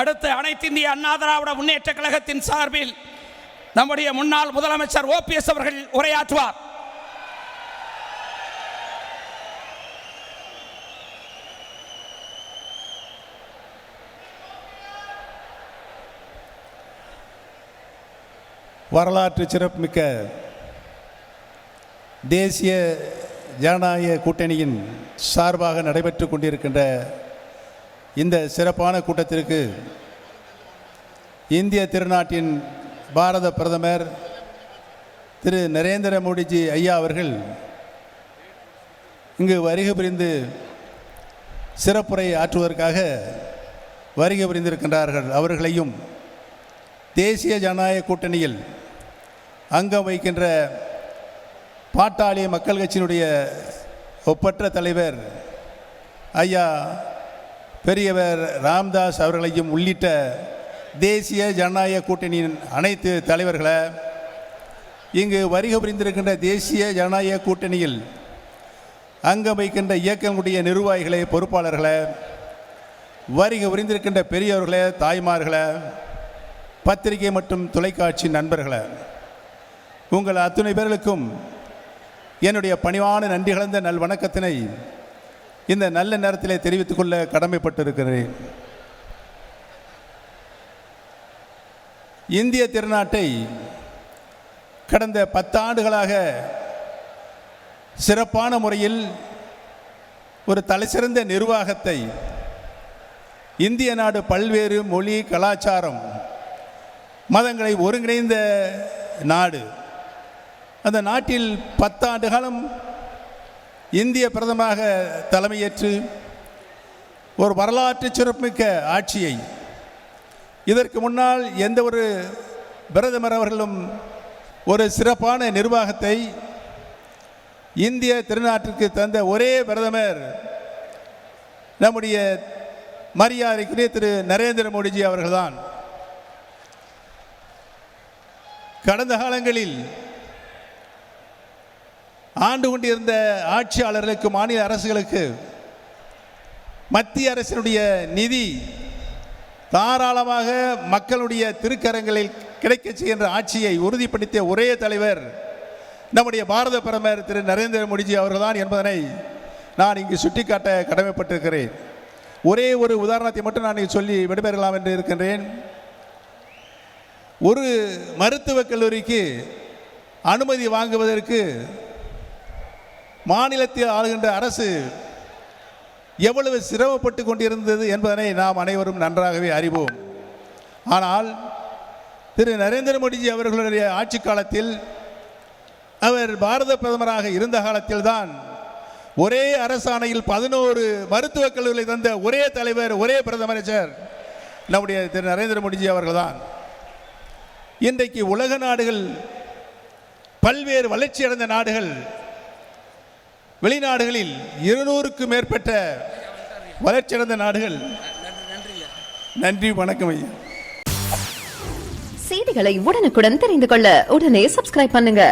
அடுத்து அனைத்து இந்திய அண்ணா திராவிட முன்னேற்ற கழகத்தின் சார்பில் நம்முடைய முன்னாள் முதலமைச்சர் OPS அவர்கள் உரையாற்றுவார். வரலாற்று சிறப்புமிக்க தேசிய ஜனநாயக கூட்டணியின் சார்பாக நடைபெற்று கொண்டிருக்கின்ற இந்த சிறப்பான கூட்டத்திற்கு இந்திய திருநாட்டின் பாரத பிரதமர் திரு நரேந்திர மோடிஜி ஐயா அவர்கள் இங்கு வருகை புரிந்து சிறப்புரை ஆற்றுவதற்காக வருகை புரிந்திருக்கின்றார்கள். அவர்களையும் தேசிய ஜனநாயக கூட்டணியில் அங்கம் வகிக்கின்ற பாட்டாளி மக்கள் கட்சியினுடைய ஒப்பற்ற தலைவர் ஐயா பெரியவர் ராம்தாஸ் அவர்களையும் உள்ளிட்ட தேசிய ஜனநாயக கூட்டணியின் அனைத்து தலைவர்களை, இங்கு வருகை புரிந்திருக்கின்ற தேசிய ஜனநாயக கூட்டணியில் அங்கம் வகிக்கின்ற இயக்கங்களுடைய நிர்வாகிகளை, பொறுப்பாளர்களை, வருகை புரிந்திருக்கின்ற பெரியவர்களை, தாய்மார்களை, பத்திரிகை மற்றும் தொலைக்காட்சி நண்பர்களை, உங்கள் அத்துணை பேர்களுக்கும் என்னுடைய பணிவான நன்றி கலந்த நல் வணக்கத்தினை இந்த நல்ல நேரத்திலே தெரிவித்துக் கொள்ள கடமைப்பட்டிருக்கிறேன். இந்திய திருநாட்டை கடந்த 10 ஆண்டுகளாக சிறப்பான முறையில் ஒரு தலைசிறந்த நிர்வாகத்தை, இந்திய நாடு பல்வேறு மொழி, கலாச்சாரம், மதங்களை ஒருங்கிணைந்த நாடு. அந்த நாட்டில் 10 ஆண்டு காலம் இந்திய பிரதமராக தலைமையேற்று ஒரு வரலாற்று சிறப்புமிக்க ஆட்சியை, இதற்கு முன்னால் எந்த ஒரு பிரதமர் அவர்களும் ஒரு சிறப்பான நிர்வாகத்தை இந்திய திருநாட்டிற்கு தந்த ஒரே பிரதமர் நம்முடைய மரியாதைக்குரிய திரு நரேந்திர மோடிஜி அவர்கள்தான். கடந்த காலங்களில் ஆண்டு கொண்டிருந்த ஆட்சியாளர்களுக்கு, மாநில அரசுகளுக்கு மத்திய அரசினுடைய நிதி தாராளமாக மக்களுடைய திருக்கரங்களில் கிடைக்க செய்கின்ற ஆட்சியை உறுதிப்படுத்திய ஒரே தலைவர் நம்முடைய பாரத பிரதமர் திரு நரேந்திர மோடிஜி அவர்கள்தான் என்பதனை நான் இங்கு சுட்டிக்காட்ட கடமைப்பட்டிருக்கிறேன். ஒரே ஒரு உதாரணத்தை மட்டும் நான் இங்கு சொல்லி விடைபெறலாம் என்று இருக்கின்றேன். ஒரு மருத்துவக் கல்லூரிக்கு அனுமதி வாங்குவதற்கு மாநிலத்தில் ஆளுகின்ற அரசு எவ்வளவு சிரமப்பட்டு கொண்டிருந்தது என்பதனை நாம் அனைவரும் நன்றாகவே அறிவோம். ஆனால் திரு நரேந்திர மோடிஜி அவர்களுடைய ஆட்சி காலத்தில், அவர் பாரத பிரதமராக இருந்த காலத்தில்தான் ஒரே அரசாணையில் 11 மருத்துவக் கல்லூரிகளை தந்த ஒரே தலைவர், ஒரே பிரதமர் நம்முடைய திரு நரேந்திர மோடிஜி அவர்கள்தான். இன்றைக்கு உலக நாடுகள், பல்வேறு வளர்ச்சியடைந்த நாடுகள், வெளிநாடுகளில் 200க்கும் மேற்பட்ட வளர்ச்சியடைந்த நாடுகள். நன்றி, வணக்கம் ஐயா. செய்திகளை உடனுக்குடன் தெரிந்து கொள்ள உடனே சப்ஸ்கிரைப் பண்ணுங்க.